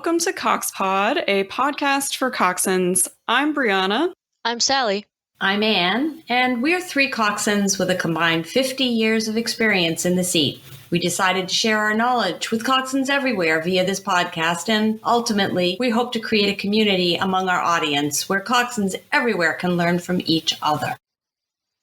welcome to CoxPod, a podcast for coxswains. I'm Brianna. I'm Sally. I'm Anne, and we're three coxswains with a combined 50 years of experience in the seat. We decided to share our knowledge with coxswains everywhere via this podcast, and ultimately, we hope to create a community among our audience where coxswains everywhere can learn from each other.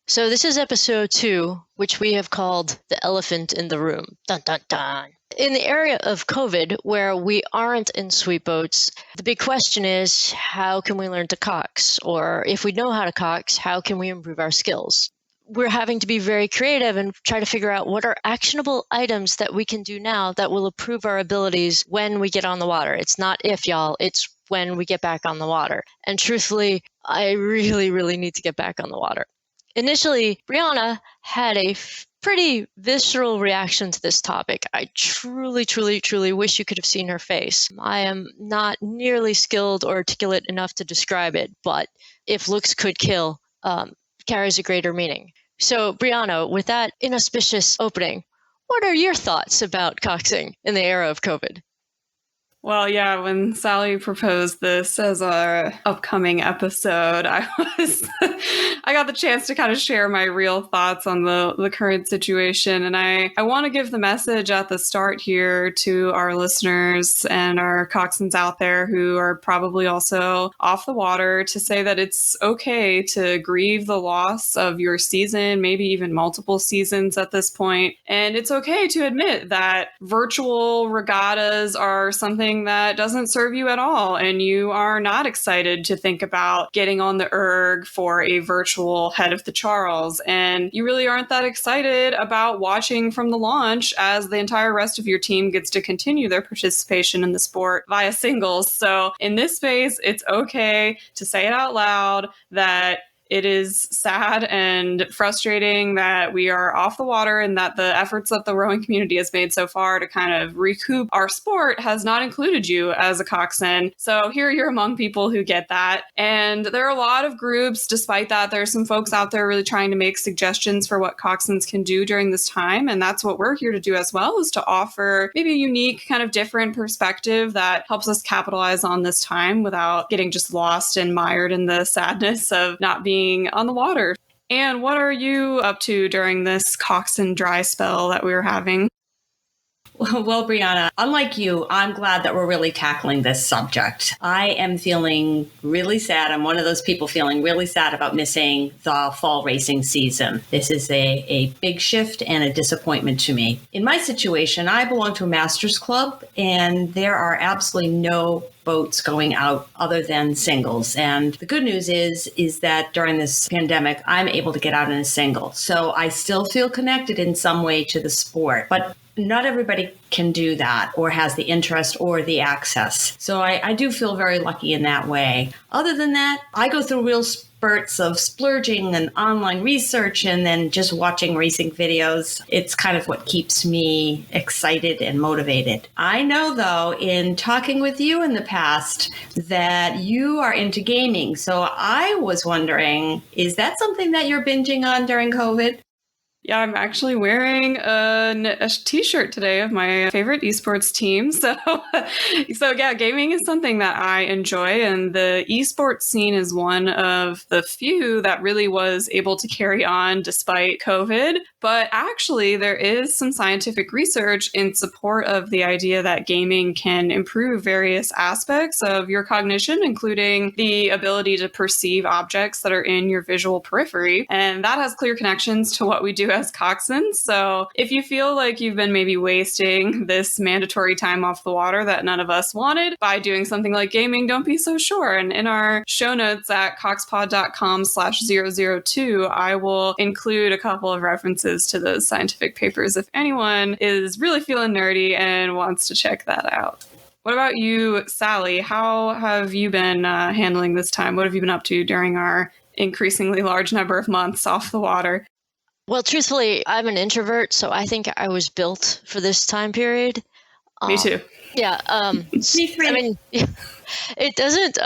So this is episode 2, which we have called The Elephant in the Room. Dun, dun, dun. In the area of COVID, where we aren't in sweet boats, the big question is, how can we learn to cox? Or if we know how to cox, how can we improve our skills? We're having to be very creative and try to figure out what are actionable items that we can do now that will improve our abilities when we get on the water. It's not if, y'all, it's when we get back on the water. And truthfully, I really need to get back on the water. Initially, Brianna had a pretty visceral reaction to this topic. I truly wish you could have seen her face. I am not nearly skilled or articulate enough to describe it, but if looks could kill, carries a greater meaning. So, Brianna, with that inauspicious opening, what are your thoughts about coxing in the era of COVID? Well, yeah, when Sally proposed this as our upcoming episode, I got the chance to kind of share my real thoughts on the current situation. And I want to give the message at the start here to our listeners and our coxswains out there who are probably also off the water to say that it's okay to grieve the loss of your season, maybe even multiple seasons at this point. And it's okay to admit that virtual regattas are something that doesn't serve you at all, and you are not excited to think about getting on the erg for a virtual head of the Charles, and you really aren't that excited about watching from the launch as the entire rest of your team gets to continue their participation in the sport via singles. So in this space, it's okay to say it out loud that it is sad and frustrating that we are off the water and that the efforts that the rowing community has made so far to kind of recoup our sport has not included you as a coxswain. So here you're among people who get that. And there are a lot of groups, despite that, there are some folks out there really trying to make suggestions for what coxswains can do during this time. And that's what we're here to do as well, is to offer maybe a unique kind of different perspective that helps us capitalize on this time without getting just lost and mired in the sadness of not being on the water. And what are you up to during this coxswain dry spell that we were having? Well, Brianna, unlike you, I'm glad that we're really tackling this subject. I am feeling really sad. I'm one of those people feeling really sad about missing the fall racing season. This is a big shift and a disappointment to me. In my situation, I belong to a master's club, and there are absolutely no boats going out other than singles. And the good news is that during this pandemic, I'm able to get out in a single. So I still feel connected in some way to the sport. But not everybody can do that or has the interest or the access. So I do feel very lucky in that way. Other than that, I go through real spurts of splurging and online research and then just watching racing videos. It's kind of what keeps me excited and motivated. I know, though, in talking with you in the past, that you are into gaming. So I was wondering, is that something that you're binging on during COVID? Yeah, I'm actually wearing a t-shirt today of my favorite esports team. So yeah, gaming is something that I enjoy, and the esports scene is one of the few that really was able to carry on despite COVID. But actually, there is some scientific research in support of the idea that gaming can improve various aspects of your cognition, including the ability to perceive objects that are in your visual periphery. And that has clear connections to what we do as coxswains. So if you feel like you've been maybe wasting this mandatory time off the water that none of us wanted by doing something like gaming, don't be so sure. And in our show notes at coxpod.com/002, I will include a couple of references to those scientific papers if anyone is really feeling nerdy and wants to check that out. What about you, Sally? How have you been handling this time? What have you been up to during our increasingly large number of months off the water? Well, truthfully, I'm an introvert, so I think I was built for this time period. Me too. Yeah. Me too. I mean, it doesn't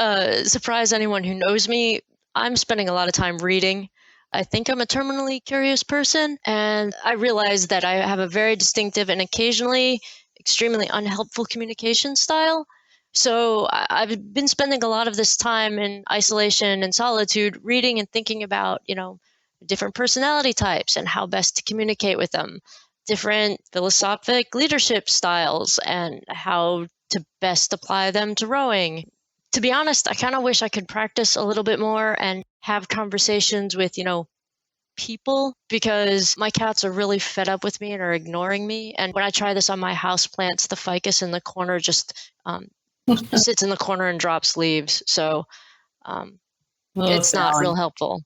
surprise anyone who knows me. I'm spending a lot of time reading. I think I'm a terminally curious person, and I realize that I have a very distinctive and occasionally extremely unhelpful communication style. So I've been spending a lot of this time in isolation and solitude, reading and thinking about, different personality types and how best to communicate with them, different philosophic leadership styles and how to best apply them to rowing. To be honest, I kind of wish I could practice a little bit more and have conversations with, people, because my cats are really fed up with me and are ignoring me. And when I try this on my house plants, the ficus in the corner just sits in the corner and drops leaves. So it's not real helpful.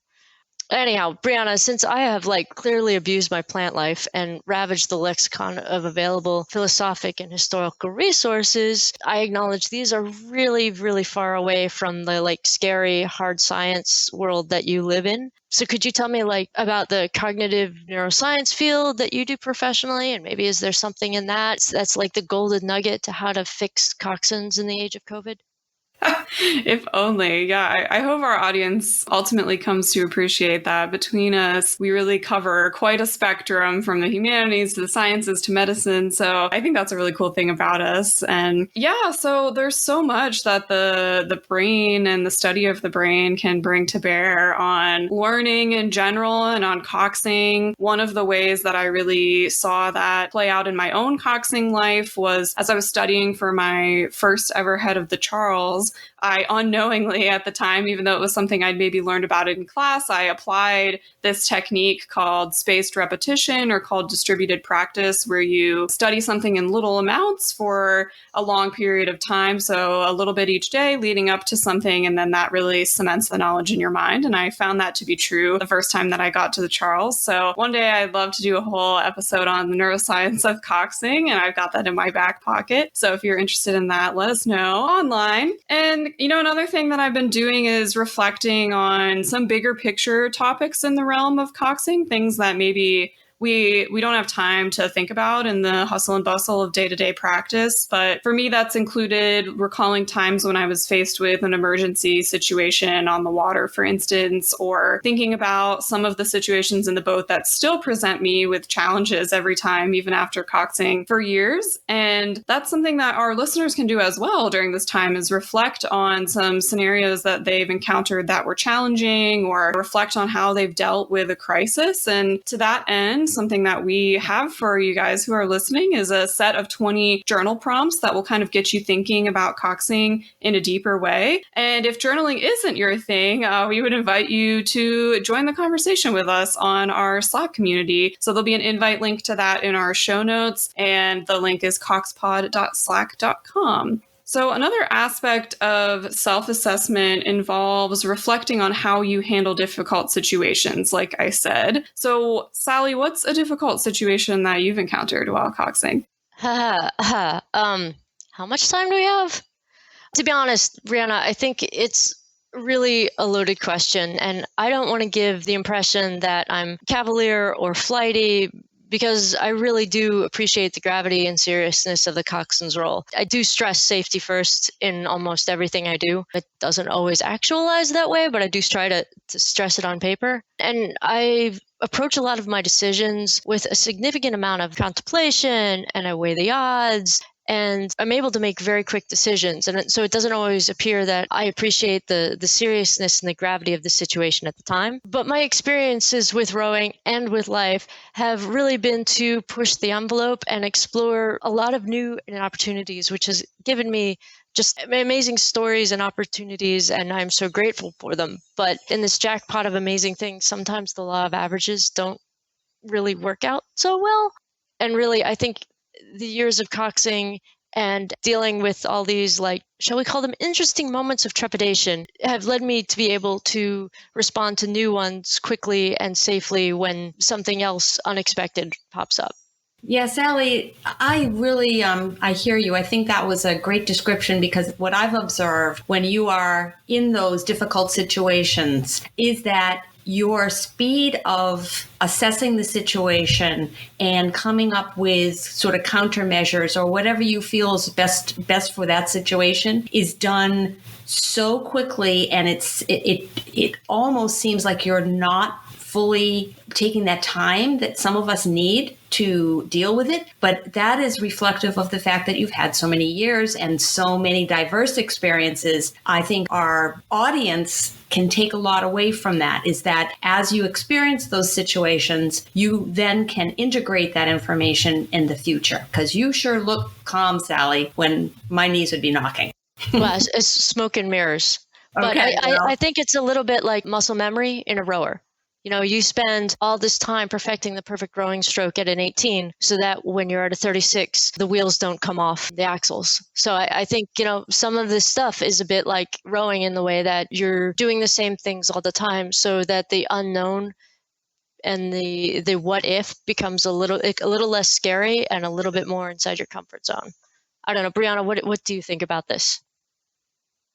Anyhow, Brianna, since I have clearly abused my plant life and ravaged the lexicon of available philosophic and historical resources, I acknowledge these are really, really far away from the scary hard science world that you live in. So could you tell me about the cognitive neuroscience field that you do professionally? And maybe is there something in that's the golden nugget to how to fix coxswains in the age of COVID? If only. Yeah, I hope our audience ultimately comes to appreciate that between us, we really cover quite a spectrum from the humanities to the sciences to medicine. So I think that's a really cool thing about us. And yeah, so there's so much that the brain and the study of the brain can bring to bear on learning in general and on coxing. One of the ways that I really saw that play out in my own coxing life was as I was studying for my first ever head of the Charles. I unknowingly at the time, even though it was something I'd maybe learned about it in class, I applied this technique called spaced repetition or called distributed practice, where you study something in little amounts for a long period of time. So a little bit each day leading up to something, and then that really cements the knowledge in your mind. And I found that to be true the first time that I got to the Charles. So one day I'd love to do a whole episode on the neuroscience of coxing, and I've got that in my back pocket. So if you're interested in that, let us know online. And, another thing that I've been doing is reflecting on some bigger picture topics in the realm of coxing, things that maybe we don't have time to think about in the hustle and bustle of day-to-day practice. But for me, that's included recalling times when I was faced with an emergency situation on the water, for instance, or thinking about some of the situations in the boat that still present me with challenges every time, even after coxing for years. And that's something that our listeners can do as well during this time, is reflect on some scenarios that they've encountered that were challenging, or reflect on how they've dealt with a crisis. And to that end, something that we have for you guys who are listening is a set of 20 journal prompts that will kind of get you thinking about coxing in a deeper way. And if journaling isn't your thing, we would invite you to join the conversation with us on our Slack community. So there'll be an invite link to that in our show notes, and the link is coxpod.slack.com. So another aspect of self-assessment involves reflecting on how you handle difficult situations, like I said. So, Sally, what's a difficult situation that you've encountered while coxing? How much time do we have? To be honest, Brianna, I think it's really a loaded question, and I don't want to give the impression that I'm cavalier or flighty, because I really do appreciate the gravity and seriousness of the coxswain's role. I do stress safety first in almost everything I do. It doesn't always actualize that way, but I do try to stress it on paper. And I approach a lot of my decisions with a significant amount of contemplation, and I weigh the odds, and I'm able to make very quick decisions. And so it doesn't always appear that I appreciate the seriousness and the gravity of the situation at the time. But my experiences with rowing and with life have really been to push the envelope and explore a lot of new opportunities, which has given me just amazing stories and opportunities, and I'm so grateful for them. But in this jackpot of amazing things, sometimes the law of averages don't really work out so well. And really, I think the years of coxing and dealing with all these, shall we call them interesting moments of trepidation, have led me to be able to respond to new ones quickly and safely when something else unexpected pops up. Yeah, Sally, I really, I hear you. I think that was a great description, because what I've observed when you are in those difficult situations is that your speed of assessing the situation and coming up with sort of countermeasures or whatever you feel is best for that situation is done so quickly, and it almost seems like you're not fully taking that time that some of us need to deal with it. But that is reflective of the fact that you've had so many years and so many diverse experiences. I think our audience can take a lot away from that, is that as you experience those situations, you then can integrate that information in the future. Because you sure look calm, Sally, when my knees would be knocking. Well, it's smoke and mirrors. But Okay, I think it's a little bit like muscle memory in a rower. You know, you spend all this time perfecting the perfect rowing stroke at an 18 so that when you're at a 36, the wheels don't come off the axles. So I think, you know, some of this stuff is a bit like rowing in the way that you're doing the same things all the time so that the unknown and the what if becomes a little less scary and a little bit more inside your comfort zone. I don't know, Brianna, what do you think about this?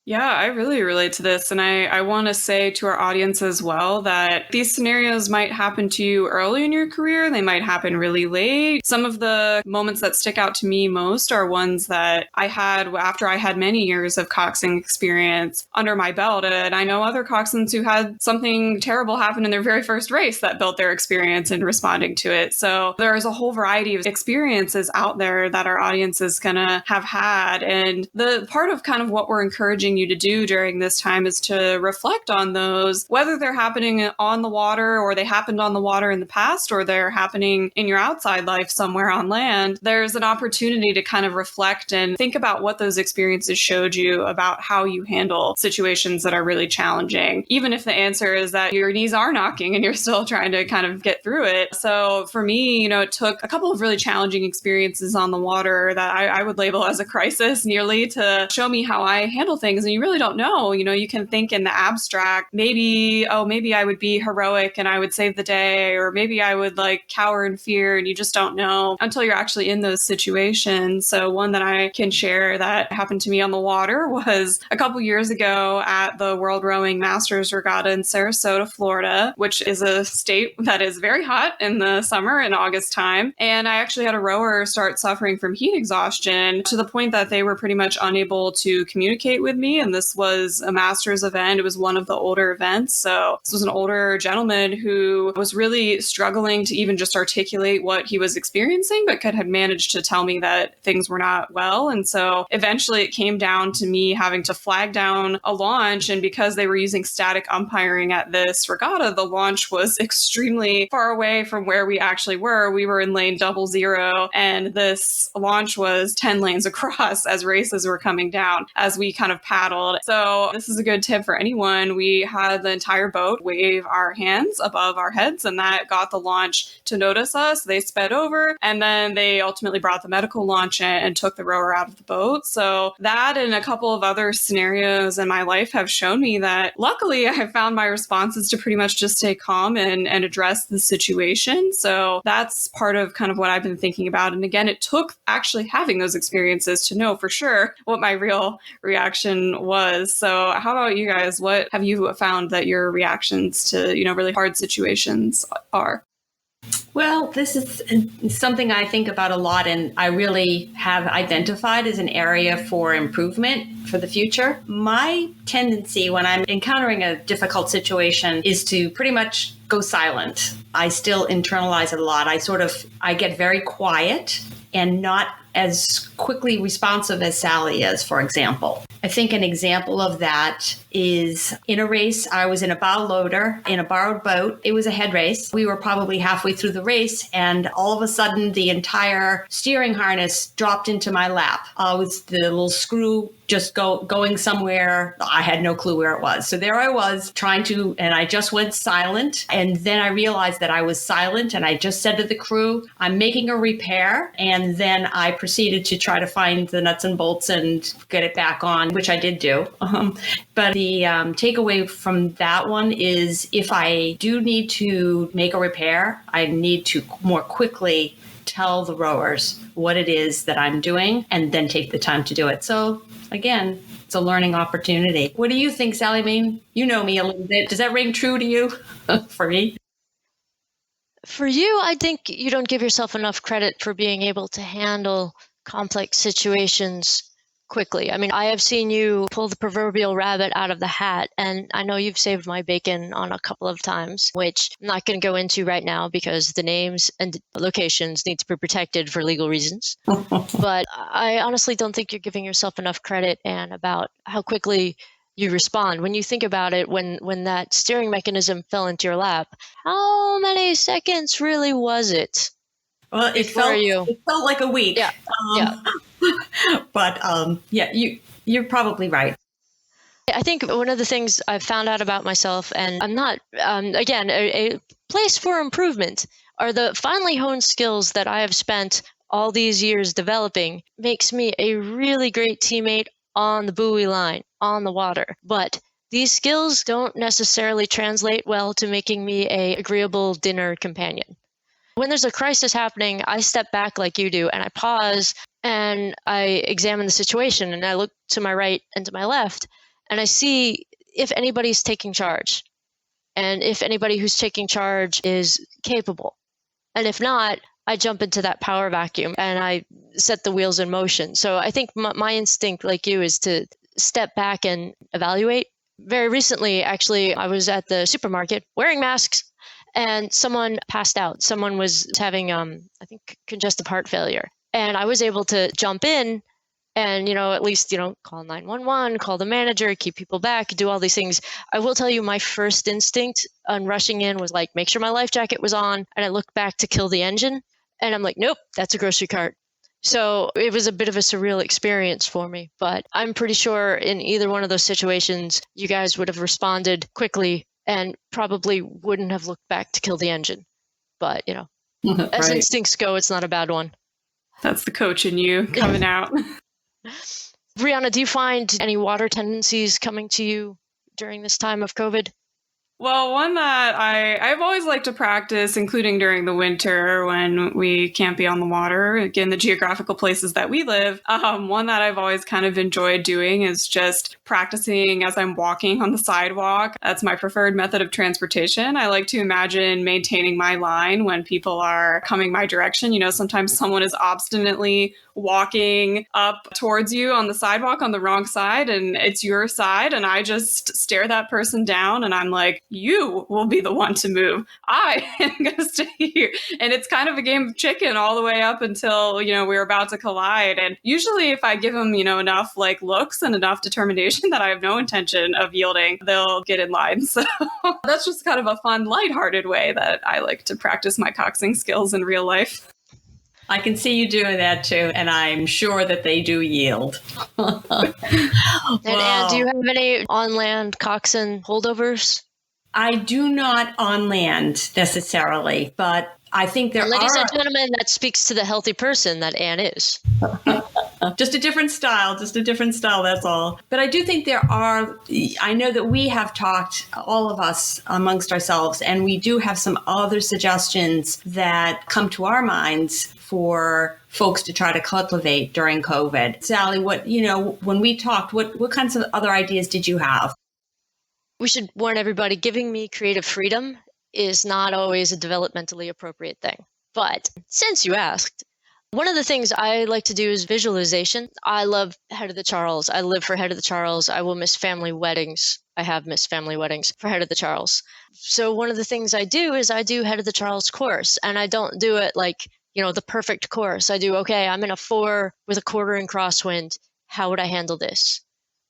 Yeah, I really relate to this. And I want to say to our audience as well that these scenarios might happen to you early in your career. They might happen really late. Some of the moments that stick out to me most are ones that I had after I had many years of coxing experience under my belt. And I know other coxswains who had something terrible happen in their very first race that built their experience in responding to it. So there's a whole variety of experiences out there that our audience is going to have had. And the part of kind of what we're encouraging you to do during this time is to reflect on those, whether they're happening on the water or they happened on the water in the past or they're happening in your outside life somewhere on land. There's an opportunity to kind of reflect and think about what those experiences showed you about how you handle situations that are really challenging, even if the answer is that your knees are knocking and you're still trying to kind of get through it. So for me, it took a couple of really challenging experiences on the water that I would label as a crisis nearly to show me how I handle things. And you really don't know. You can think in the abstract, maybe I would be heroic and I would save the day, or maybe I would cower in fear, and you just don't know until you're actually in those situations. So one that I can share that happened to me on the water was a couple years ago at the World Rowing Masters Regatta in Sarasota, Florida, which is a state that is very hot in the summer in August time. And I actually had a rower start suffering from heat exhaustion to the point that they were pretty much unable to communicate with me. And this was a master's event. It was one of the older events. So this was an older gentleman who was really struggling to even just articulate what he was experiencing, but had managed to tell me that things were not well. And so eventually it came down to me having to flag down a launch. And because they were using static umpiring at this regatta, the launch was extremely far away from where we actually were. We were in lane 00, and this launch was 10 lanes across as races were coming down as we kind of paddled. So this is a good tip for anyone. We had the entire boat wave our hands above our heads, and that got the launch to notice us. They sped over, and then they ultimately brought the medical launch in and took the rower out of the boat. So that and a couple of other scenarios in my life have shown me that luckily I have found my responses to pretty much just stay calm and address the situation. So that's part of kind of what I've been thinking about. And again, it took actually having those experiences to know for sure what my real reaction was. So how about you guys? What have you found that your reactions to, really hard situations are? Well, this is something I think about a lot, and I really have identified as an area for improvement for the future. My tendency when I'm encountering a difficult situation is to pretty much go silent. I still internalize it a lot. I get very quiet and not as quickly responsive as Sally is, for example. I think an example of that is in a race. I was in a bow loader in a borrowed boat. It was a head race. We were probably halfway through the race, and all of a sudden the entire steering harness dropped into my lap. Was the little screw just going somewhere. I had no clue where it was. So there I was and I just went silent. And then I realized that I was silent, and I just said to the crew, I'm making a repair. And then I proceeded to try to find the nuts and bolts and get it back on, which I did do. But the takeaway from that one is if I do need to make a repair, I need to more quickly tell the rowers what it is that I'm doing and then take the time to do it. So again, it's a learning opportunity. What do you think, Sally? You know me a little bit. Does that ring true to you? For me? For you, I think you don't give yourself enough credit for being able to handle complex situations quickly. I mean, I have seen you pull the proverbial rabbit out of the hat, and I know you've saved my bacon on a couple of times, which I'm not going to go into right now because the names and locations need to be protected for legal reasons. But I honestly don't think you're giving yourself enough credit, and about how quickly you respond. When you think about it, when that steering mechanism fell into your lap, how many seconds really was it? Well, For you. it felt like a week. Yeah. Yeah. But yeah, you're probably right. I think one of the things I've found out about myself, and I'm not, again, a place for improvement, are the finely honed skills that I have spent all these years developing, makes me a really great teammate on the buoy line, on the water. But these skills don't necessarily translate well to making me a agreeable dinner companion. When there's a crisis happening, I step back like you do, and I pause and I examine the situation, and I look to my right and to my left, and I see if anybody's taking charge, and if anybody who's taking charge is capable. And if not, I jump into that power vacuum and I set the wheels in motion. So I think my instinct, like you, is to step back and evaluate. Very recently, actually, I was at the supermarket wearing masks, and someone passed out. Someone was having, I think, congestive heart failure. And I was able to jump in and, at least, call 911, call the manager, keep people back, do all these things. I will tell you, my first instinct on rushing in was like, make sure my life jacket was on. And I looked back to kill the engine. And I'm like, nope, that's a grocery cart. So it was a bit of a surreal experience for me. But I'm pretty sure in either one of those situations, you guys would have responded quickly and probably wouldn't have looked back to kill the engine. But, as Right. instincts go, it's not a bad one. That's the coach in you coming out. Brianna, do you find any water tendencies coming to you during this time of COVID? Well, one that I've always liked to practice, including during the winter when we can't be on the water, again, the geographical places that we live, one that I've always kind of enjoyed doing is just practicing as I'm walking on the sidewalk. That's my preferred method of transportation. I like to imagine maintaining my line when people are coming my direction. Sometimes someone is obstinately walking up towards you on the sidewalk on the wrong side, and it's your side, and I just stare that person down and I'm like, you will be the one to move. I am going to stay here. And it's kind of a game of chicken all the way up until, we're about to collide. And usually if I give them, enough like looks and enough determination that I have no intention of yielding, they'll get in line. So that's just kind of a fun, lighthearted way that I like to practice my coxing skills in real life. I can see you doing that too, and I'm sure that they do yield. And Anne, do you have any on-land coxswain holdovers? I do not on land necessarily, but I think there Ladies are. and gentlemen, that speaks to the healthy person that Anne is. Just a different style, that's all. But I do think there are, I know that we have talked, all of us amongst ourselves, and we do have some other suggestions that come to our minds for folks to try to cultivate during COVID. Sally, when we talked, what kinds of other ideas did you have? We should warn everybody, giving me creative freedom is not always a developmentally appropriate thing. But since you asked, one of the things I like to do is visualization. I love Head of the Charles. I live for Head of the Charles. I will miss family weddings. I have missed family weddings for Head of the Charles. So one of the things I do is I do Head of the Charles course, and I don't do it like, the perfect course. I do, okay, I'm in a 4 with a quartering crosswind. How would I handle this?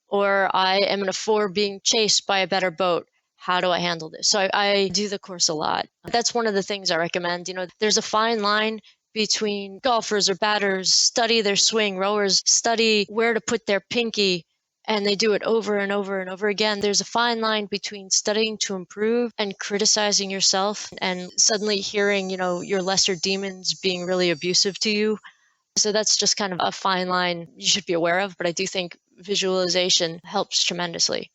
Or I am in a 4 being chased by a better boat. How do I handle this? So I do the course a lot. That's one of the things I recommend. There's a fine line between golfers or batters study their swing, rowers study where to put their pinky, and they do it over and over and over again. There's a fine line between studying to improve and criticizing yourself and suddenly hearing, your lesser demons being really abusive to you. So that's just kind of a fine line you should be aware of. But I do think visualization helps tremendously.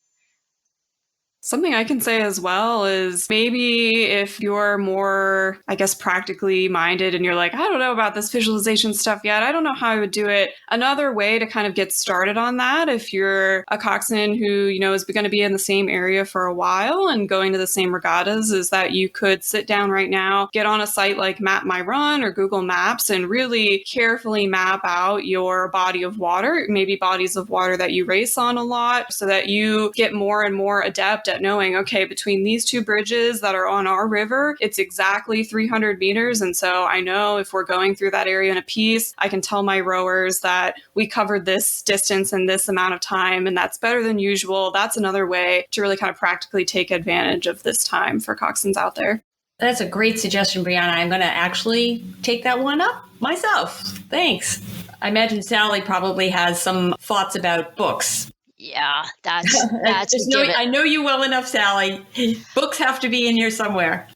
Something I can say as well is maybe if you're more, I guess, practically minded and you're like, I don't know about this visualization stuff yet. I don't know how I would do it. Another way to kind of get started on that, if you're a coxswain who, is going to be in the same area for a while and going to the same regattas, is that you could sit down right now, get on a site like Map My Run or Google Maps and really carefully map out your body of water, maybe bodies of water that you race on a lot, so that you get more and more adept at knowing, okay, between these two bridges that are on our river, it's exactly 300 meters. And so I know if we're going through that area in a piece, I can tell my rowers that we covered this distance in this amount of time, and that's better than usual. That's another way to really kind of practically take advantage of this time for coxswains out there. That's a great suggestion, Brianna. I'm going to actually take that one up myself. Thanks. I imagine Sally probably has some thoughts about books. Yeah, that's I know you well enough, Sally. Books have to be in here somewhere.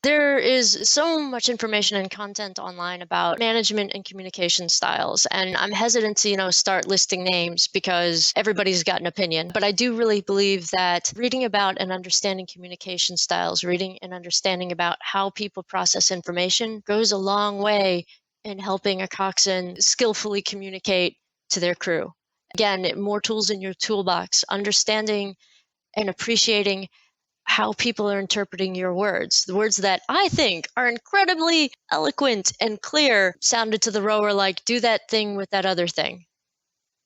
There is so much information and content online about management and communication styles, and I'm hesitant to, start listing names because everybody's got an opinion. But I do really believe that reading about and understanding communication styles, reading and understanding about how people process information goes a long way in helping a coxswain skillfully communicate to their crew. Again, more tools in your toolbox, understanding and appreciating how people are interpreting your words. The words that I think are incredibly eloquent and clear sounded to the rower like, do that thing with that other thing.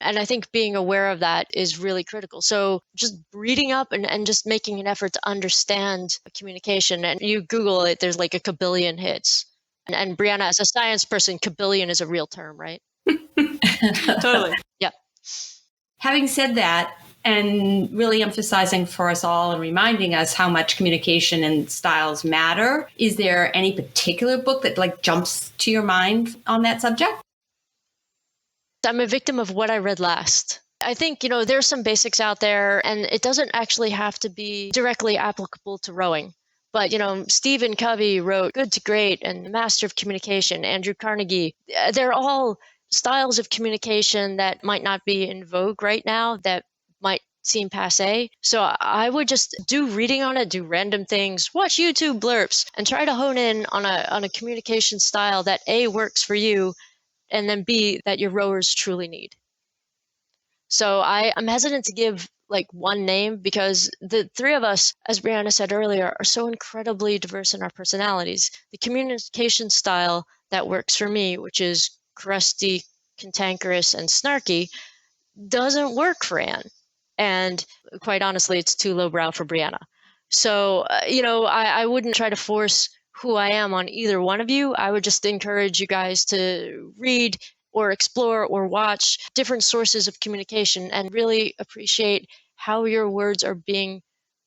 And I think being aware of that is really critical. So just reading up and just making an effort to understand communication. And you Google it, there's like a kabillion hits. And Brianna, as a science person, kabillion is a real term, right? Totally. Yeah. Having said that, and really emphasizing for us all and reminding us how much communication and styles matter, is there any particular book that jumps to your mind on that subject? I'm a victim of what I read last. I think, there's some basics out there, and it doesn't actually have to be directly applicable to rowing. But, Stephen Covey wrote Good to Great and The Master of Communication, Andrew Carnegie. They're all styles of communication that might not be in vogue right now, that might seem passé. So I would just do reading on it, do random things, watch YouTube blurps, and try to hone in on a communication style that A, works for you, and then B, that your rowers truly need. So I'm hesitant to give one name because the three of us, as Brianna said earlier, are so incredibly diverse in our personalities. The communication style that works for me, which is crusty, cantankerous, and snarky, doesn't work for Anne. And quite honestly, it's too lowbrow for Brianna. So, I wouldn't try to force who I am on either one of you. I would just encourage you guys to read or explore or watch different sources of communication and really appreciate how your words are being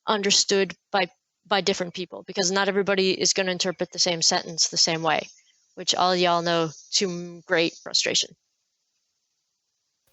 understood by different people, because not everybody is going to interpret the same sentence the same way, which all y'all know to great frustration.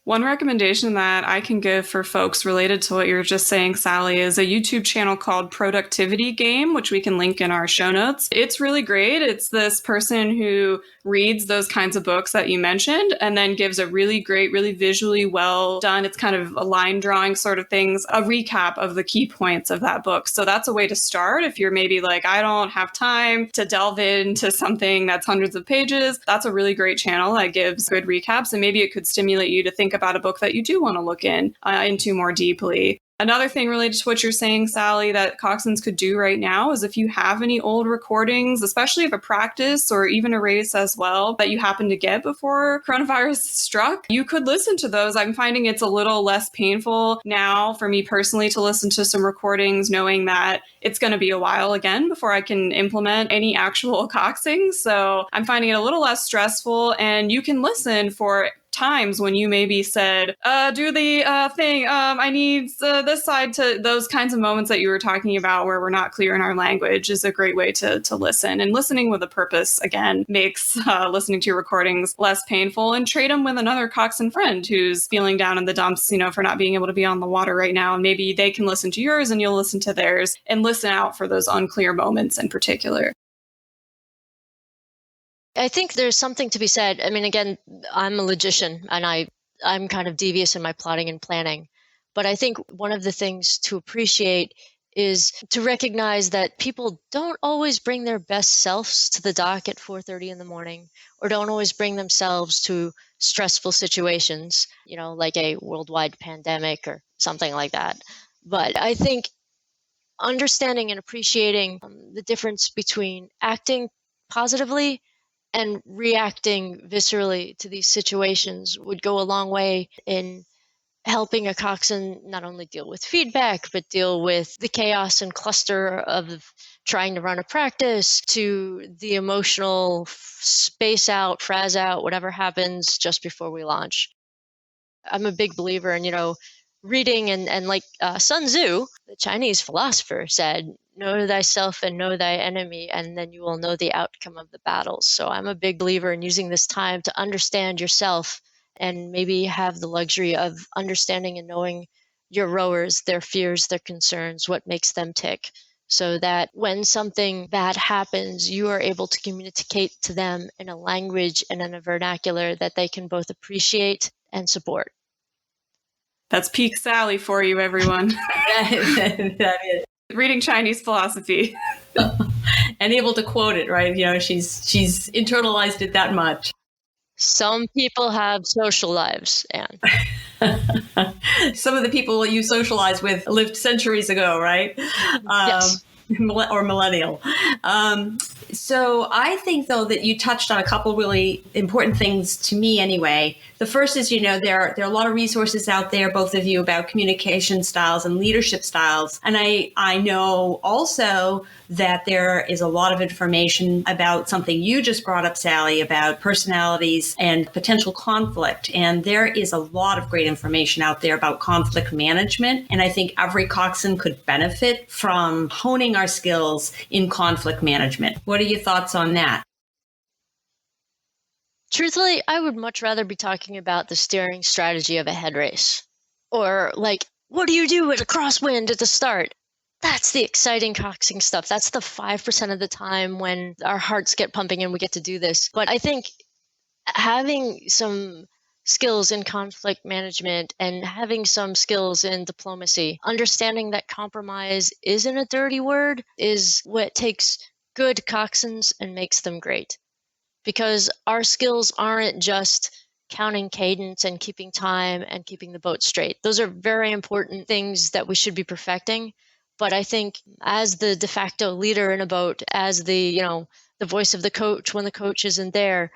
One recommendation that I can give for folks related to what you were just saying, Sally, is a YouTube channel called Productivity Game, which we can link in our show notes. It's really great. It's this person who reads those kinds of books that you mentioned and then gives a really great, really visually well done, it's kind of a line drawing sort of things, a recap of the key points of that book. So that's a way to start. If you're maybe like, I don't have time to delve into something that's hundreds of pages, that's a really great channel that gives good recaps. And maybe it could stimulate you to think about a book that you do want to look into more deeply. Another thing related to what you're saying, Sally, that coxswains could do right now is if you have any old recordings, especially of a practice or even a race as well, that you happen to get before coronavirus struck, you could listen to those. I'm finding it's a little less painful now for me personally to listen to some recordings, knowing that it's going to be a while again before I can implement any actual coxing. So I'm finding it a little less stressful, and you can listen for times when you maybe said, do the thing, I need this side, to those kinds of moments that you were talking about where we're not clear in our language is a great way to listen. And listening with a purpose, again, makes listening to your recordings less painful, and trade them with another coxswain friend who's feeling down in the dumps, for not being able to be on the water right now. And maybe they can listen to yours and you'll listen to theirs, and listen out for those unclear moments in particular. I think there's something to be said. I mean, again, I'm a logician and I'm kind of devious in my plotting and planning. But I think one of the things to appreciate is to recognize that people don't always bring their best selves to the dock at 4:30 in the morning, or don't always bring themselves to stressful situations, like a worldwide pandemic or something like that. But I think understanding and appreciating the difference between acting positively and reacting viscerally to these situations would go a long way in helping a coxswain not only deal with feedback, but deal with the chaos and cluster of trying to run a practice, to the emotional space out, frazz out, whatever happens just before we launch. I'm a big believer in, reading and like Sun Tzu, the Chinese philosopher, said, know thyself and know thy enemy, and then you will know the outcome of the battles. So I'm a big believer in using this time to understand yourself and maybe have the luxury of understanding and knowing your rowers, their fears, their concerns, what makes them tick, so that when something bad happens, you are able to communicate to them in a language and in a vernacular that they can both appreciate and support. That's peak Sally for you, everyone. That is. Reading Chinese philosophy. And able to quote it, right? She's internalized it that much. Some people have social lives, Anne. Some of the people you socialize with lived centuries ago, right? Yes. Or millennial. So I think, though, that you touched on a couple really important things to me anyway. The first is, there are a lot of resources out there, both of you, about communication styles and leadership styles. And I know also that there is a lot of information about something you just brought up, Sally, about personalities and potential conflict. And there is a lot of great information out there about conflict management. And I think every coxswain could benefit from honing our skills in conflict management. What are your thoughts on that? Truthfully, I would much rather be talking about the steering strategy of a head race. Or like, what do you do at a crosswind at the start? That's the exciting coxing stuff. That's the 5% of the time when our hearts get pumping and we get to do this. But I think having some skills in conflict management and having some skills in diplomacy, understanding that compromise isn't a dirty word, is what takes good coxswains and makes them great. Because our skills aren't just counting cadence and keeping time and keeping the boat straight. Those are very important things that we should be perfecting. But I think as the de facto leader in a boat, as the voice of the coach when the coach isn't there,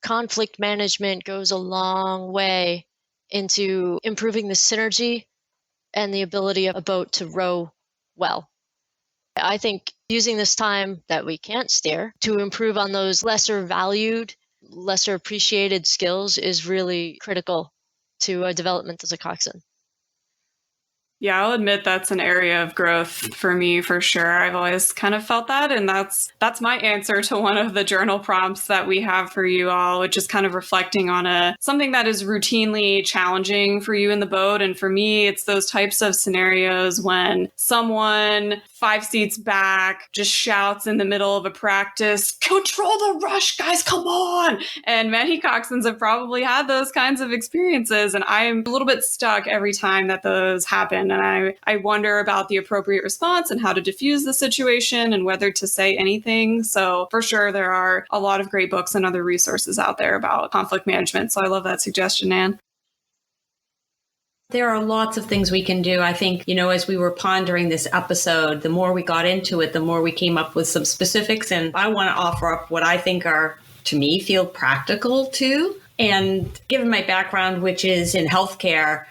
conflict management goes a long way into improving the synergy and the ability of a boat to row well. I think using this time that we can't steer to improve on those lesser valued, lesser appreciated skills is really critical to development as a coxswain. Yeah, I'll admit that's an area of growth for me, for sure. I've always kind of felt that. And that's my answer to one of the journal prompts that we have for you all, which is kind of reflecting on something that is routinely challenging for you in the boat. And for me, it's those types of scenarios when someone 5 seats back just shouts in the middle of a practice, control the rush, guys, come on. And many coxswains have probably had those kinds of experiences. And I'm a little bit stuck every time that those happen. And I wonder about the appropriate response and how to diffuse the situation and whether to say anything. So for sure, there are a lot of great books and other resources out there about conflict management. So I love that suggestion, Anne. There are lots of things we can do. I think, as we were pondering this episode, the more we got into it, the more we came up with some specifics. And I want to offer up what I think are, to me, feel practical too. And given my background, which is in healthcare,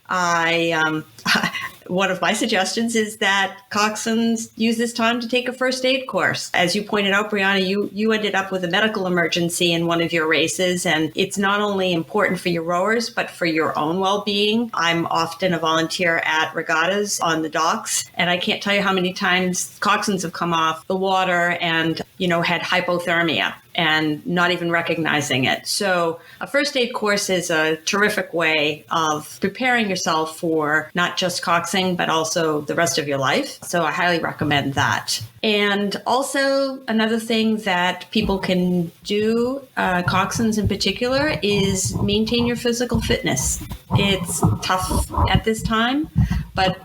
one of my suggestions is that coxswains use this time to take a first aid course. As you pointed out, Brianna, you ended up with a medical emergency in one of your races, and it's not only important for your rowers, but for your own well-being. I'm often a volunteer at regattas on the docks, and I can't tell you how many times coxswains have come off the water and, had hypothermia and not even recognizing it. So a first aid course is a terrific way of preparing yourself for not just coxing, but also the rest of your life. So I highly recommend that. And also another thing that people can do, coxswains in particular, is maintain your physical fitness. It's tough at this time, but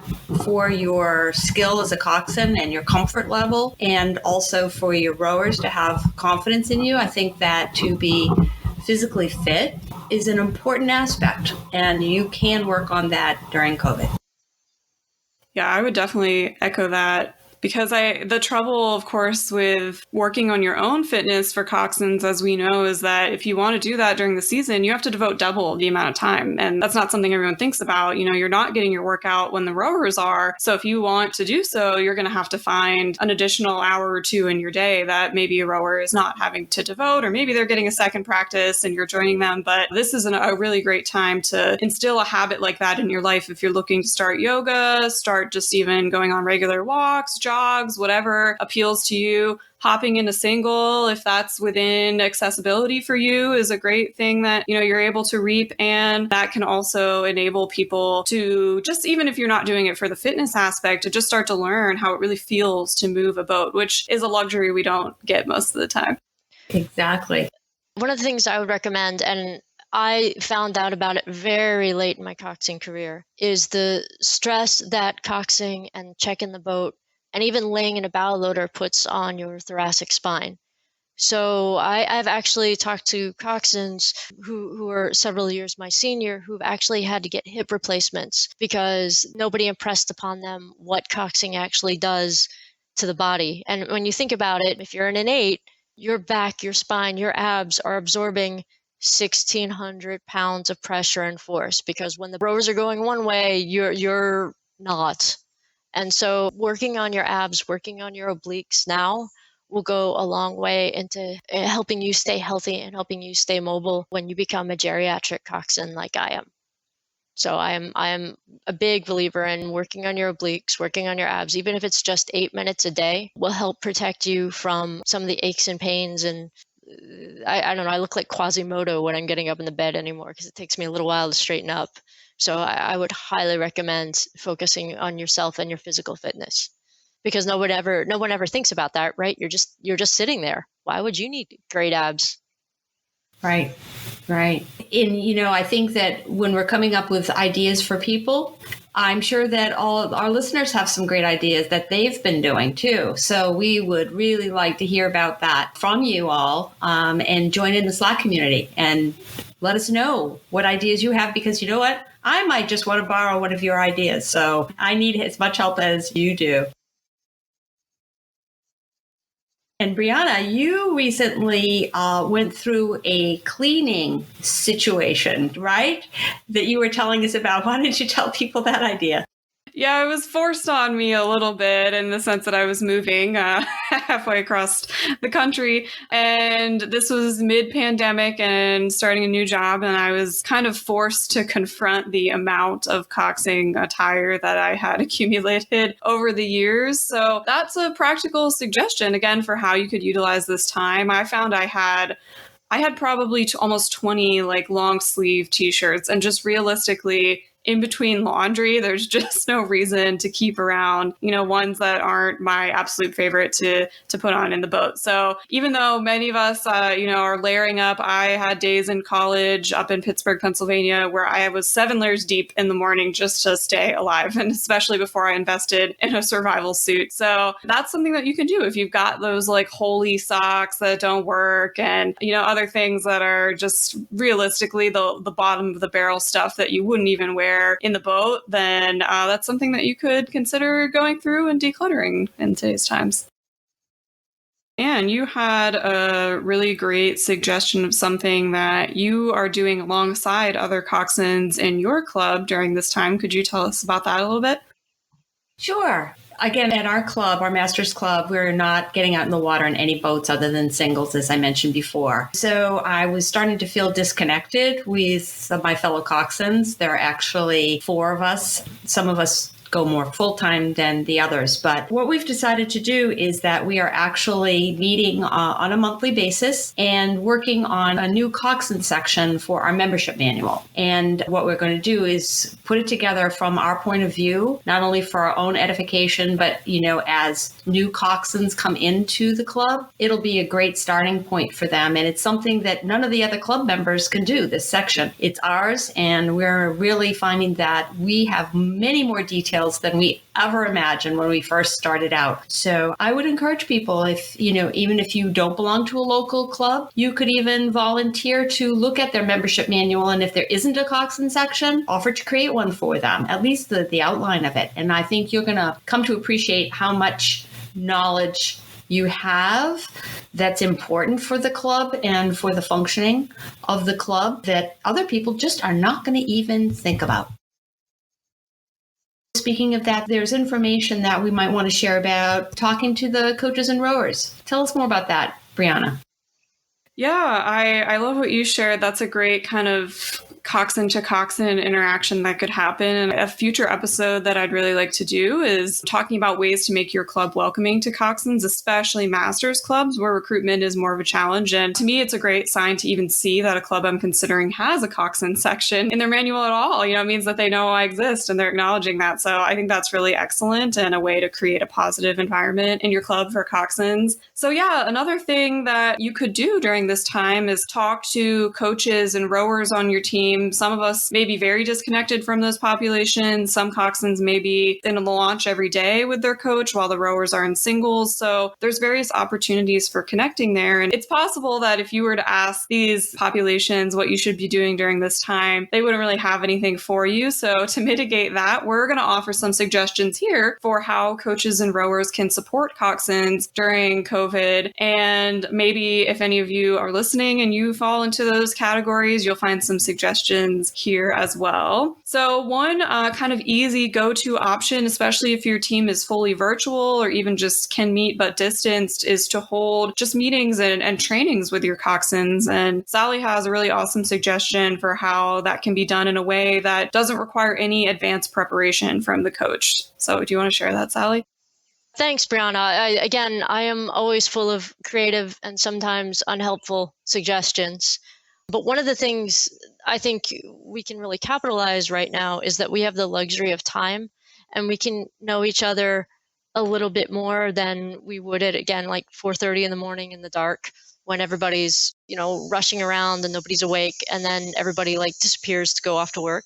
for your skill as a coxswain and your comfort level, and also for your rowers to have confidence in you, I think that to be physically fit is an important aspect, and you can work on that during COVID. Yeah, I would definitely echo that. Because the trouble, of course, with working on your own fitness for coxswains, as we know, is that if you want to do that during the season, you have to devote double the amount of time. And that's not something everyone thinks about. You're not getting your workout when the rowers are. So if you want to do so, you're going to have to find an additional hour or two in your day that maybe a rower is not having to devote, or maybe they're getting a second practice and you're joining them. But this is a really great time to instill a habit like that in your life. If you're looking to start yoga, start just even going on regular walks, jogs, whatever appeals to you. Hopping into single, if that's within accessibility for you, is a great thing that, you're able to reap. And that can also enable people to just, even if you're not doing it for the fitness aspect, to just start to learn how it really feels to move a boat, which is a luxury we don't get most of the time. Exactly. One of the things I would recommend, and I found out about it very late in my coxing career, is the stress that coxing and checking the boat and even laying in a bow loader puts on your thoracic spine. So I've actually talked to coxswains who are several years my senior, who've actually had to get hip replacements because nobody impressed upon them what coxing actually does to the body. And when you think about it, if you're an innate, your back, your spine, your abs are absorbing 1,600 pounds of pressure and force, because when the rowers are going one way, you're not. And so working on your abs, working on your obliques now will go a long way into helping you stay healthy and helping you stay mobile when you become a geriatric coxswain like I am. So I am a big believer in working on your obliques, working on your abs, even if it's just 8 minutes a day, will help protect you from some of the aches and pains. And I don't know, I look like Quasimodo when I'm getting up in the bed anymore because it takes me a little while to straighten up. So I would highly recommend focusing on yourself and your physical fitness, because no one ever thinks about that, right? You're just sitting there. Why would you need great abs? Right. And, I think that when we're coming up with ideas for people, I'm sure that all our listeners have some great ideas that they've been doing too. So we would really like to hear about that from you all, and join in the Slack community and let us know what ideas you have, because you know what? I might just want to borrow one of your ideas. So I need as much help as you do. And Brianna, you recently went through a cleaning situation, right? That you were telling us about. Why don't you tell people that idea? Yeah, it was forced on me a little bit in the sense that I was moving halfway across the country. And this was mid-pandemic and starting a new job. And I was kind of forced to confront the amount of coxing attire that I had accumulated over the years. So that's a practical suggestion, again, for how you could utilize this time. I found I had probably almost 20 long sleeve t-shirts, and just realistically, in between laundry, there's just no reason to keep around, ones that aren't my absolute favorite to put on in the boat. So even though many of us, are layering up, I had days in college up in Pittsburgh, Pennsylvania, where I was 7 layers deep in the morning just to stay alive. And especially before I invested in a survival suit. So that's something that you can do if you've got those holy socks that don't work, and, other things that are just realistically the bottom of the barrel stuff that you wouldn't even wear in the boat, then that's something that you could consider going through and decluttering in today's times. And you had a really great suggestion of something that you are doing alongside other coxswains in your club during this time. Could you tell us about that a little bit? Sure. Again, at our club, our Masters Club, we're not getting out in the water in any boats other than singles, as I mentioned before. So I was starting to feel disconnected with my fellow coxswains. There are actually 4 of us. Some of us go more full-time than the others. But what we've decided to do is that we are actually meeting on a monthly basis and working on a new coxswain section for our membership manual. And what we're going to do is put it together from our point of view, not only for our own edification, but, as new coxswains come into the club, it'll be a great starting point for them. And it's something that none of the other club members can do, this section. It's ours, and we're really finding that we have many more details details than we ever imagined when we first started out. So I would encourage people, if, even if you don't belong to a local club, you could even volunteer to look at their membership manual. And if there isn't a coxswain section, offer to create one for them, at least the outline of it. And I think you're going to come to appreciate how much knowledge you have that's important for the club and for the functioning of the club that other people just are not going to even think about. Speaking of that, there's information that we might want to share about talking to the coaches and rowers. Tell us more about that, Brianna. Yeah, I love what you shared. That's a great kind of coxswain to coxswain interaction that could happen. And a future episode that I'd really like to do is talking about ways to make your club welcoming to coxswains, especially masters clubs where recruitment is more of a challenge. And to me, it's a great sign to even see that a club I'm considering has a coxswain section in their manual at all. It means that they know I exist and they're acknowledging that. So I think that's really excellent and a way to create a positive environment in your club for coxswains. So yeah, another thing that you could do during this time is talk to coaches and rowers on your team. Some of us may be very disconnected from those populations. Some coxswains may be in the launch every day with their coach while the rowers are in singles. So there's various opportunities for connecting there. And it's possible that if you were to ask these populations what you should be doing during this time, they wouldn't really have anything for you. So to mitigate that, we're going to offer some suggestions here for how coaches and rowers can support coxswains during COVID. And maybe if any of you are listening and you fall into those categories, you'll find some suggestions here as well. So one kind of easy go-to option, especially if your team is fully virtual or even just can meet but distanced, is to hold just meetings and trainings with your coxswains. And Sally has a really awesome suggestion for how that can be done in a way that doesn't require any advanced preparation from the coach. So do you want to share that, Sally? Thanks, Brianna. I am always full of creative and sometimes unhelpful suggestions. But one of the things I think we can really capitalize right now is that we have the luxury of time and we can know each other a little bit more than we would at, again, like 4:30 in the morning in the dark when everybody's, rushing around and nobody's awake and then everybody disappears to go off to work.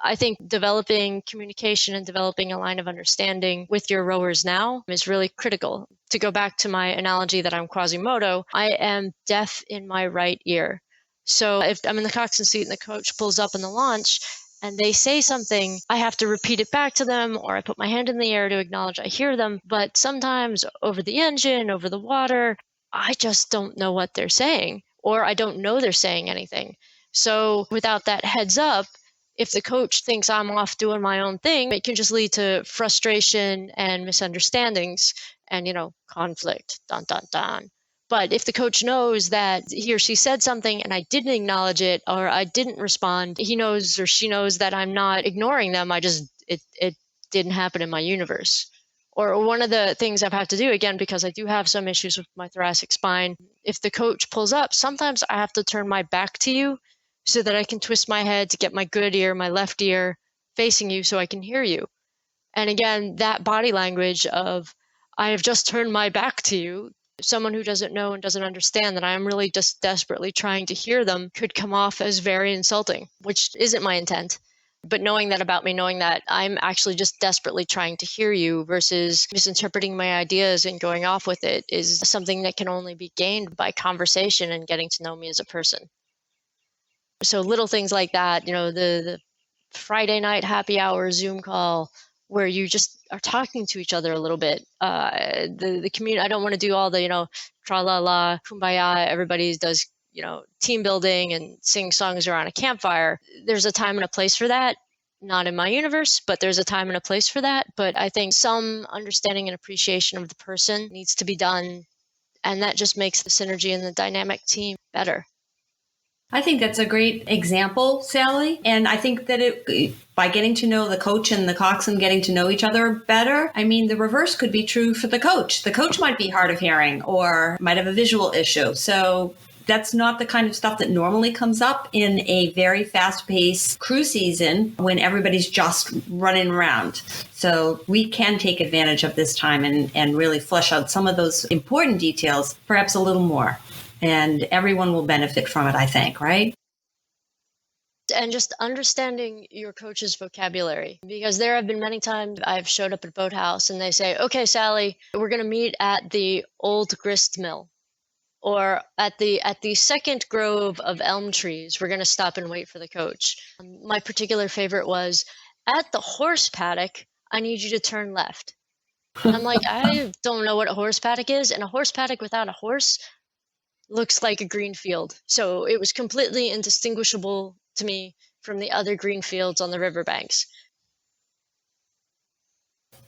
I think developing communication and developing a line of understanding with your rowers now is really critical. To go back to my analogy that I'm Quasimodo, I am deaf in my right ear. So if I'm in the coxswain seat and the coach pulls up in the launch and they say something, I have to repeat it back to them, or I put my hand in the air to acknowledge I hear them. But sometimes over the engine, over the water, I just don't know what they're saying, or I don't know they're saying anything. So without that heads up, if the coach thinks I'm off doing my own thing, it can just lead to frustration and misunderstandings and, conflict. Dun, dun, dun. But if the coach knows that he or she said something and I didn't acknowledge it or I didn't respond, he knows or she knows that I'm not ignoring them. It didn't happen in my universe. Or one of the things I've had to do, again, because I do have some issues with my thoracic spine, if the coach pulls up, sometimes I have to turn my back to you so that I can twist my head to get my good ear, my left ear facing you so I can hear you. And again, that body language of, I have just turned my back to you, someone who doesn't know and doesn't understand that I am really just desperately trying to hear them could come off as very insulting, which isn't my intent. But knowing that about me, knowing that I'm actually just desperately trying to hear you versus misinterpreting my ideas and going off with it is something that can only be gained by conversation and getting to know me as a person. So little things like that, the Friday night happy hour Zoom call where you just are talking to each other a little bit. The community, I don't want to do all the, tra-la-la, kumbaya, everybody does, team building and sing songs around a campfire. There's a time and a place for that. Not in my universe, but there's a time and a place for that. But I think some understanding and appreciation of the person needs to be done. And that just makes the synergy and the dynamic team better. I think that's a great example, Sally. And I think that by getting to know the coach and the coxswain getting to know each other better, the reverse could be true for the coach. The coach might be hard of hearing or might have a visual issue. So that's not the kind of stuff that normally comes up in a very fast-paced cruise season when everybody's just running around. So we can take advantage of this time and really flesh out some of those important details, perhaps a little more. And everyone will benefit from it, I think, right? And just understanding your coach's vocabulary, because there have been many times I've showed up at Boathouse and they say, okay, Sally, we're going to meet at the old grist mill, or at the second grove of elm trees. We're going to stop and wait for the coach. My particular favorite was, at the horse paddock, I need you to turn left. And I'm like, I don't know what a horse paddock is, and a horse paddock without a horse looks like a green field. So it was completely indistinguishable to me from the other green fields on the riverbanks.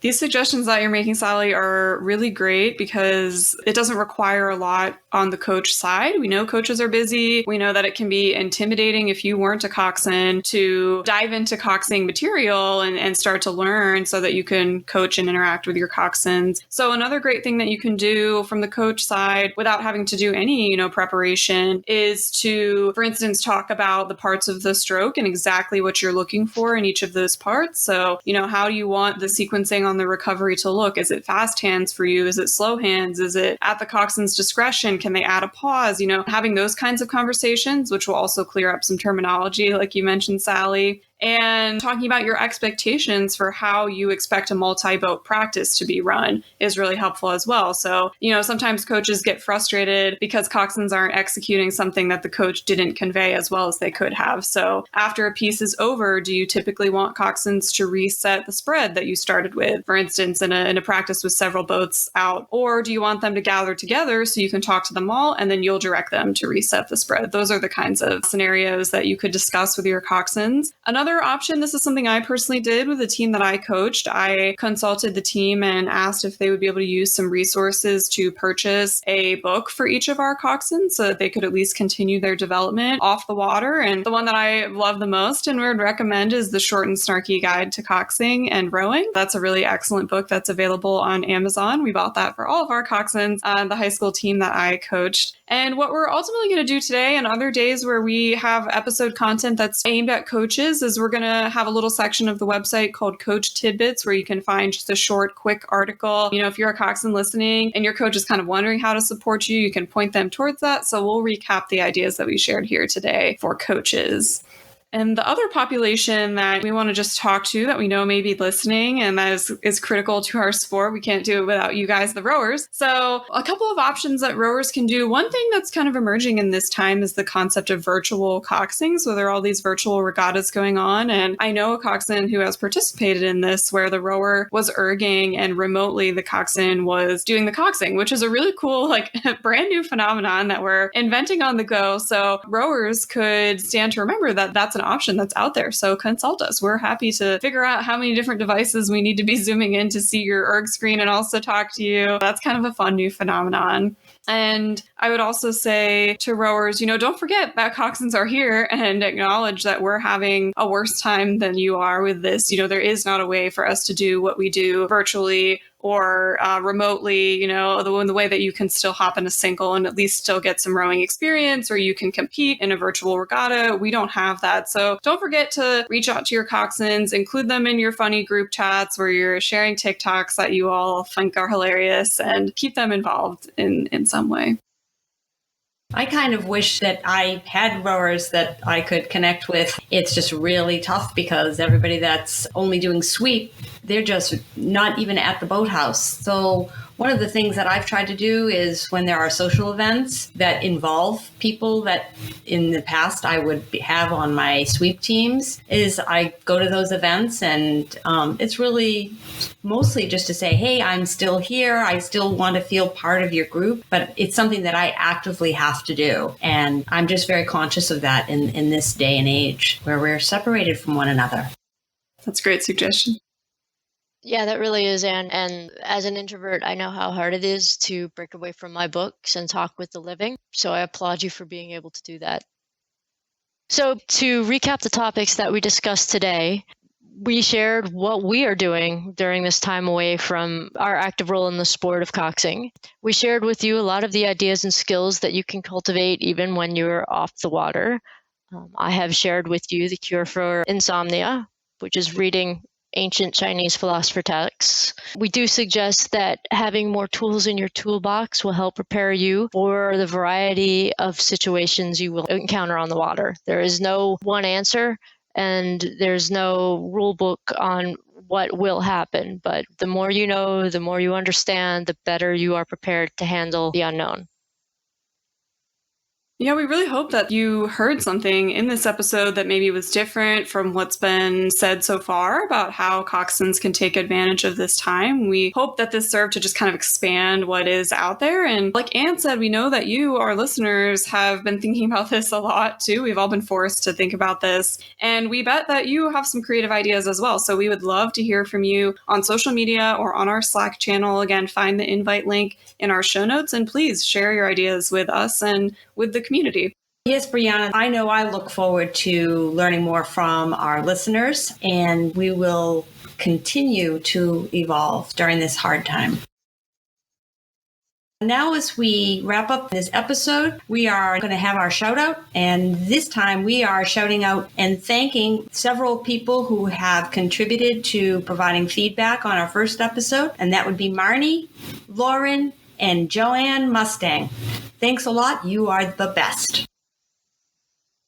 These suggestions that you're making, Sally, are really great because it doesn't require a lot on the coach side. We know coaches are busy. We know that it can be intimidating if you weren't a coxswain to dive into coxing material and start to learn so that you can coach and interact with your coxswains. So another great thing that you can do from the coach side without having to do any, preparation is to, for instance, talk about the parts of the stroke and exactly what you're looking for in each of those parts. So, how do you want the sequencing on the recovery to look? Is it fast hands for you? Is it slow hands? Is it at the coxswain's discretion? Can they add a pause? Having those kinds of conversations, which will also clear up some terminology, like you mentioned, Sally. And talking about your expectations for how you expect a multi-boat practice to be run is really helpful as well. So, sometimes coaches get frustrated because coxswains aren't executing something that the coach didn't convey as well as they could have. So after a piece is over, do you typically want coxswains to reset the spread that you started with, for instance, in a practice with several boats out? Or do you want them to gather together so you can talk to them all and then you'll direct them to reset the spread? Those are the kinds of scenarios that you could discuss with your coxswains. Another option, this is something I personally did with the team that I coached. I consulted the team and asked if they would be able to use some resources to purchase a book for each of our coxswains so that they could at least continue their development off the water. And the one that I love the most and would recommend is The Short and Snarky Guide to Coxing and Rowing. That's a really excellent book that's available on Amazon. We bought that for all of our coxswains, the high school team that I coached. And what we're ultimately going to do today and other days where we have episode content that's aimed at coaches is we're going to have a little section of the website called Coach Tidbits where you can find just a short, quick article. If you're a coxswain listening and your coach is kind of wondering how to support you, you can point them towards that. So we'll recap the ideas that we shared here today for coaches. And the other population that we want to just talk to that we know may be listening and that is critical to our sport, we can't do it without you guys, the rowers. So a couple of options that rowers can do. One thing that's kind of emerging in this time is the concept of virtual coxing. So there are all these virtual regattas going on. And I know a coxswain who has participated in this where the rower was erging and remotely the coxswain was doing the coxing, which is a really cool, brand new phenomenon that we're inventing on the go. So rowers could stand to remember that that's an option that's out there. So consult us. We're happy to figure out how many different devices we need to be zooming in to see your erg screen and also talk to you. That's kind of a fun new phenomenon. And I would also say to rowers, don't forget that coxswains are here and acknowledge that we're having a worse time than you are with this. There is not a way for us to do what we do virtually or remotely, the way that you can still hop in a single and at least still get some rowing experience, or you can compete in a virtual regatta. We don't have that. So don't forget to reach out to your coxswains, include them in your funny group chats where you're sharing TikToks that you all think are hilarious, and keep them involved in some way. I kind of wish that I had rowers that I could connect with. It's just really tough because everybody that's only doing sweep, they're just not even at the boathouse. So one of the things that I've tried to do is when there are social events that involve people that in the past I would have on my sweep teams, is I go to those events and it's really mostly just to say, hey, I'm still here. I still want to feel part of your group, but it's something that I actively have to do. And I'm just very conscious of that in this day and age where we're separated from one another. That's a great suggestion. Yeah, that really is, Anne. And as an introvert, I know how hard it is to break away from my books and talk with the living. So I applaud you for being able to do that. So to recap the topics that we discussed today, we shared what we are doing during this time away from our active role in the sport of coxing. We shared with you a lot of the ideas and skills that you can cultivate even when you're off the water. I have shared with you the cure for insomnia, which is reading ancient Chinese philosopher texts. We do suggest that having more tools in your toolbox will help prepare you for the variety of situations you will encounter on the water. There is no one answer, and there's no rule book on what will happen. But the more you know, the more you understand, the better you are prepared to handle the unknown. Yeah, we really hope that you heard something in this episode that maybe was different from what's been said so far about how coxswains can take advantage of this time. We hope that this served to just kind of expand what is out there. And like Anne said, we know that you, our listeners, have been thinking about this a lot too. We've all been forced to think about this. And we bet that you have some creative ideas as well. So we would love to hear from you on social media or on our Slack channel. Again, find the invite link in our show notes, and please share your ideas with us and with the community. Yes, Brianna, I know I look forward to learning more from our listeners, and we will continue to evolve during this hard time. Now, as we wrap up this episode, we are going to have our shout out. And this time we are shouting out and thanking several people who have contributed to providing feedback on our first episode. And that would be Marnie, Lauren, and Joanne Mustang. Thanks a lot. You are the best.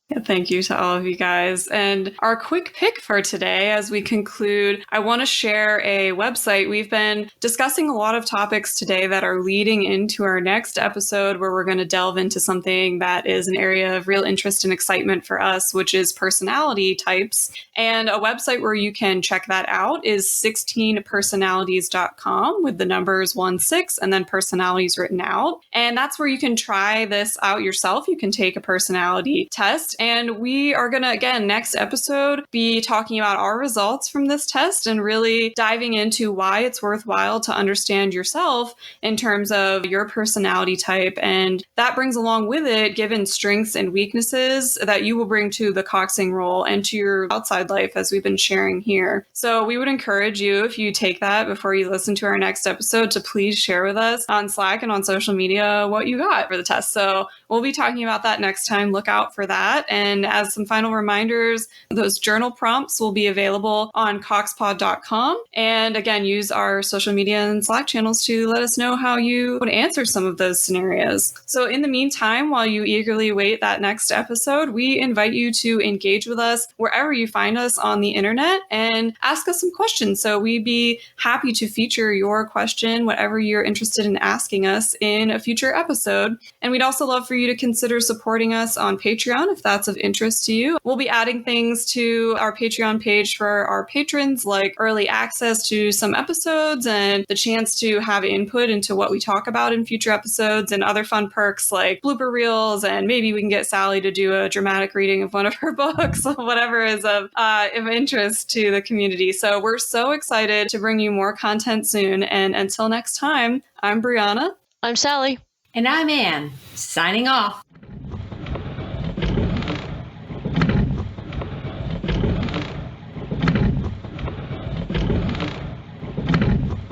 Yeah, thank you to all of you guys. And our quick pick for today, as we conclude, I want to share a website. We've been discussing a lot of topics today that are leading into our next episode, where we're going to delve into something that is an area of real interest and excitement for us, which is personality types. And a website where you can check that out is 16personalities.com with the numbers 16 and then personalities written out. And that's where you can try this out yourself. You can take a personality test. And we are going to, again, next episode, be talking about our results from this test and really diving into why it's worthwhile to understand yourself in terms of your personality type. And that brings along with it, given strengths and weaknesses that you will bring to the coxing role and to your outside life, as we've been sharing here. So we would encourage you, if you take that before you listen to our next episode, to please share with us on Slack and on social media what you got for the test. So we'll be talking about that next time. Look out for that. And as some final reminders, those journal prompts will be available on coxpod.com. And again, use our social media and Slack channels to let us know how you would answer some of those scenarios. So in the meantime, while you eagerly wait that next episode, we invite you to engage with us wherever you find us on the internet and ask us some questions. So we'd be happy to feature your question, whatever you're interested in asking us, in a future episode. And we'd also love for you to consider supporting us on Patreon if that's of interest to you. We'll be adding things to our Patreon page for our patrons, like early access to some episodes and the chance to have input into what we talk about in future episodes, and other fun perks like blooper reels, and maybe we can get Sally to do a dramatic reading of one of her books, whatever is of interest to the community. So we're so excited to bring you more content soon. And until next time, I'm Brianna. I'm Sally. And I'm Anne, signing off.